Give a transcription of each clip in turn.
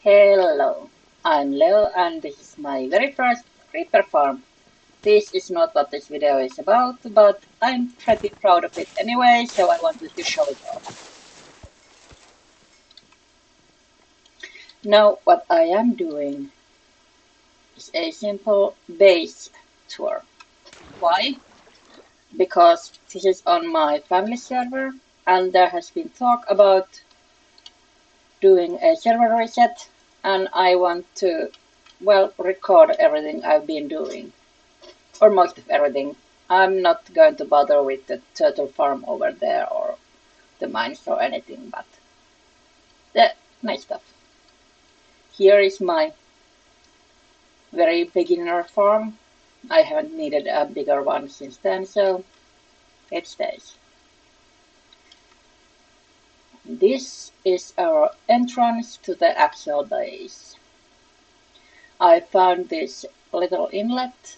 Hello, I'm Leo and this is my very first creeper farm. This is not what this video is about, but I'm pretty proud of it anyway, so I wanted to show it off. Now what I am doing is a simple base tour. Why? Because this is on my family server and there has been talk about doing a server reset and I want to, well, record everything I've been doing. Or most of everything. I'm not going to bother with the turtle farm over there or the mines or anything, but the nice stuff. Here is my very beginner farm. I haven't needed a bigger one since then, so it stays. This is our entrance to the actual base. I found this little inlet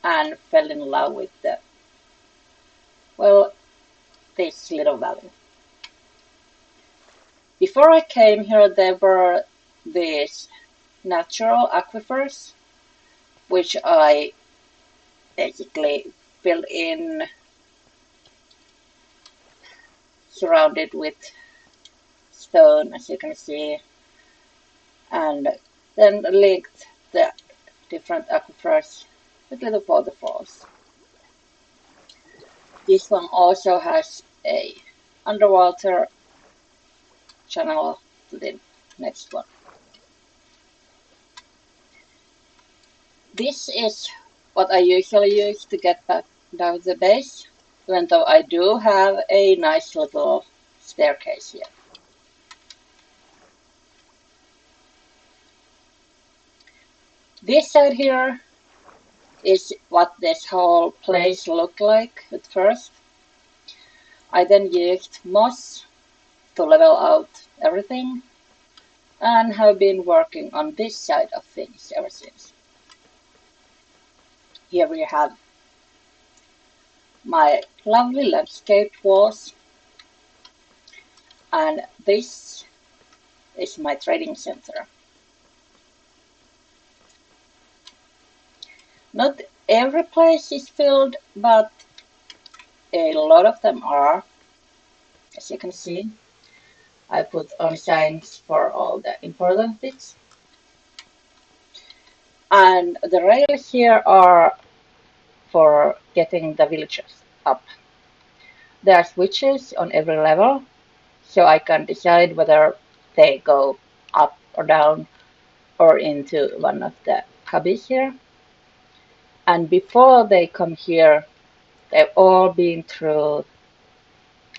and fell in love with the, well, this little valley. Before I came here, there were these natural aquifers, which I basically filled in, surrounded with stone, as you can see, and then linked the different aquifers with little waterfalls. This one also has a underwater channel to the next one. This is what I usually use to get back down the base, even though I do have a nice little staircase here. This side here is what this whole place looked like at first. I then used moss to level out everything and have been working on this side of things ever since. Here we have my lovely landscape walls, and this is my trading center. Not every place is filled, but a lot of them are, as you can see. I put on signs for all the important bits. And the rails here are for getting the villagers up. There are switches on every level, so I can decide whether they go up or down or into one of the cubbies here. And before they come here, they've all been through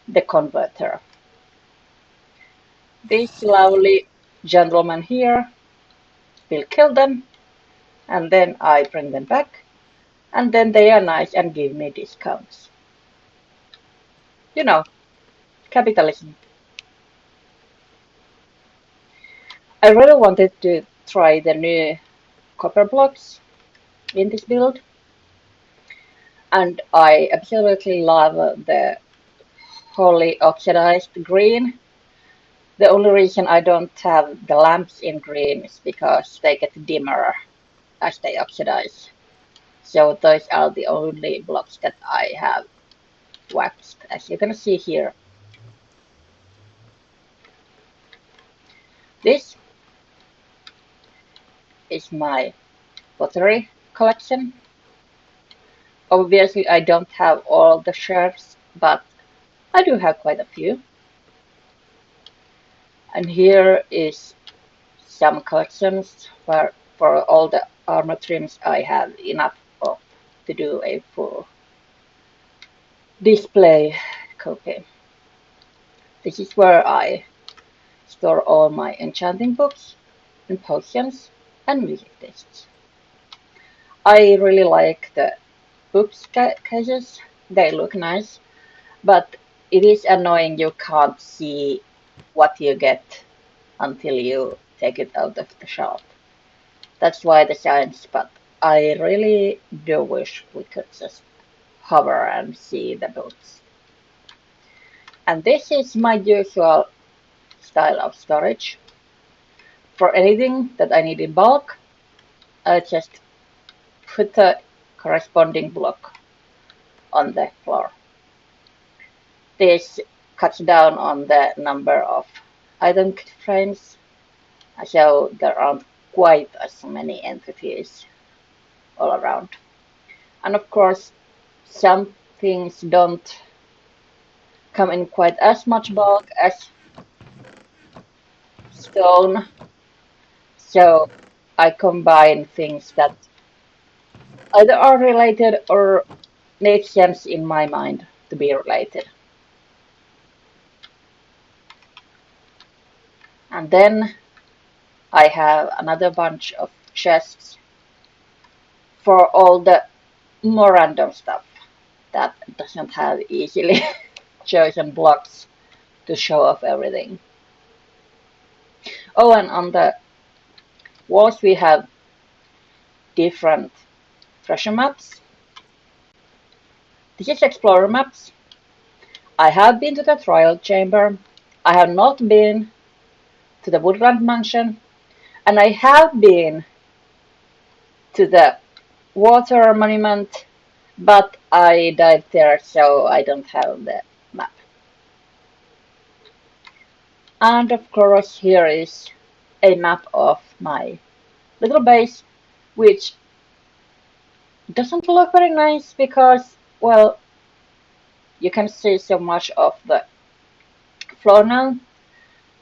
the converter. This lovely gentleman here will kill them, and then I bring them back, and then they are nice and give me discounts. You know, capitalism. I really wanted to try the new copper blocks in this build, and I absolutely love the wholly oxidized green. The only reason I don't have the lamps in green is because they get dimmer as they oxidize. So those are the only blocks that I have waxed, as you can see here. This is my pottery collection. Obviously, I don't have all the shelves, but I do have quite a few. And here is some collections for all the armor trims I have enough of to do a full display copy. This is where I store all my enchanting books and potions and music discs. I really like the books cases. They look nice, but it is annoying you can't see what you get until you take it out of the shelf. That's why the signs, but I really do wish we could just hover and see the books. And this is my usual style of storage. for anything that I need in bulk, I just put the corresponding block on the floor. This cuts down on the number of item frames, so there aren't quite as many entities all around. And of course, some things don't come in quite as much bulk as stone, so I combine things that either are related or make sense in my mind to be related. And then I have another bunch of chests for all the more random stuff that doesn't have easily chosen blocks to show off everything. Oh, and on the walls we have different treasure maps. This is Explorer maps. I have been to the Trial Chamber. I have not been to the Woodland Mansion. And I have been to the Water Monument, but I died there, so I don't have the map. And of course, here is a map of my little base, which doesn't look very nice because, well, you can see so much of the floor now.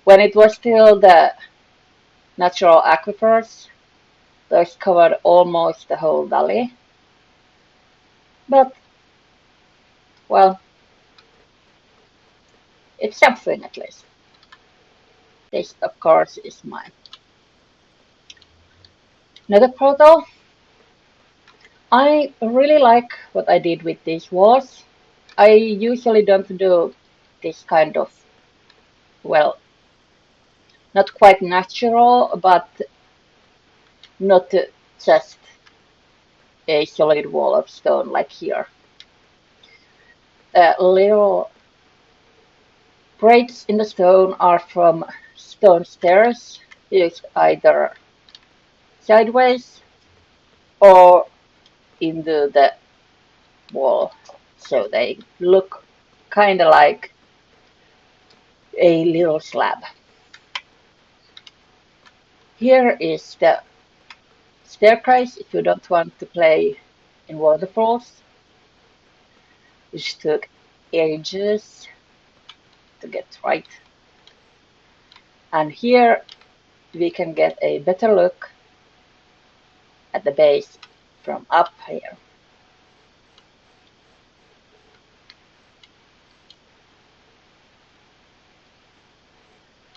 When it was still the natural aquifers, those covered almost the whole valley. But, well, it's something at least. This, of course, is my nether portal. I really like what I did with these walls. I usually don't do this kind of, well, not quite natural, but not just a solid wall of stone like here. Little breaks in the stone are from stone stairs used either sideways or into the wall, so they look kind of like a little slab. Here is the staircase if you don't want to play in waterfalls, which took ages to get right. And here we can get a better look at the base from up here.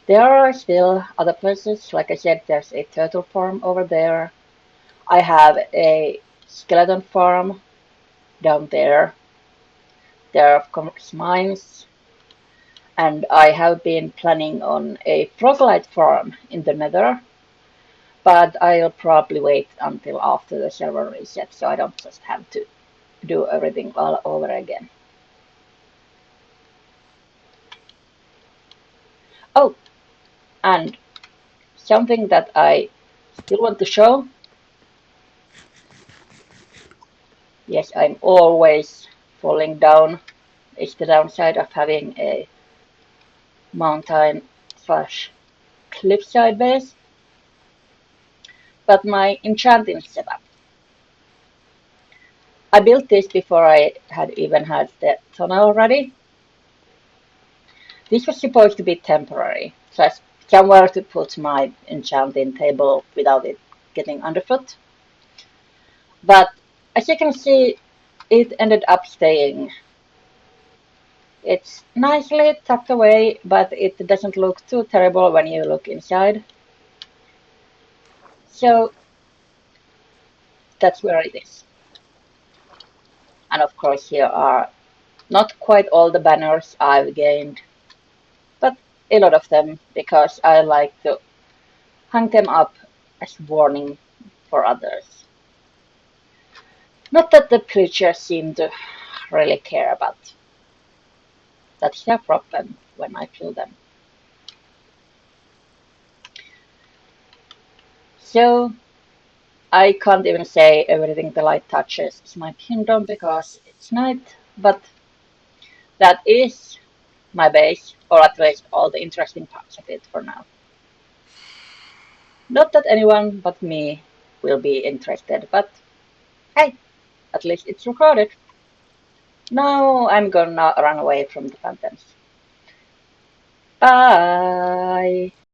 There are still other places. Like I said, there's a turtle farm over there. I have a skeleton farm down there. There are of course mines. And I have been planning on a frogolite farm in the nether. But I'll probably wait until after the server reset, so I don't just have to do everything all over again. Oh, and something that I still want to show. Yes, I'm always falling down. It's the downside of having a mountain slash cliffside base. But my enchanting setup. I built this before I had even had the tunnel ready. This was supposed to be temporary, just somewhere to put my enchanting table without it getting underfoot. But as you can see, it ended up staying. It's nicely tucked away, but it doesn't look too terrible when you look inside. So that's where it is. And of course, here are not quite all the banners I've gained, but a lot of them because I like to hang them up as warning for others. Not that the creatures seem to really care, but that's their problem when I kill them. So I can't even say everything the light touches is my kingdom because it's night, but that is my base, or at least all the interesting parts of it for now. Not that anyone but me will be interested, but hey, at least it's recorded. Now I'm gonna run away from the phantoms. Bye!